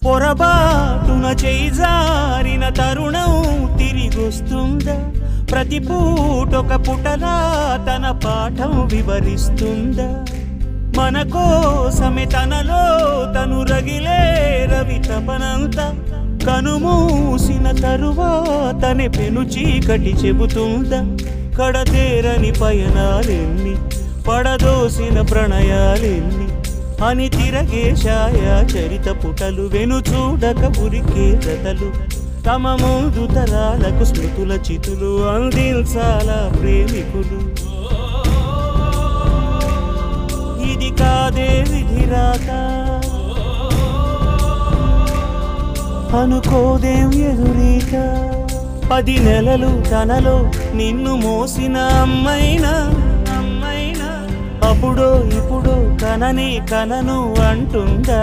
పొరబాటున చేజారిన తరుణం తిరిగొస్తుందా ప్రతి పూటొక పుటలా తన పాఠం వివరిస్తుందా మన కోసమే తనలో తను రగిలే రవి తపనంతా కనుమూసిన తరువాతనే పెను చీకటి చెబుతుందా కడతేరని పయనాలెన్ని పడదోసిన ప్రణయాలెన్ని అని తిరగే ఛాయా చరిత పుటలు వెను చూడక ఉరికే జతలు తమ ముందు తరాలకు స్మృతుల చితులు అందించాలా ప్రేమికులు ఇది కాదే విధిరాత అనుకోదేం ఎదురీత 10 నెలలు తనలో నిన్ను మోసిన అమ్మైనా అప్పుడో ఇప్పుడో కనని కనను అంటుందా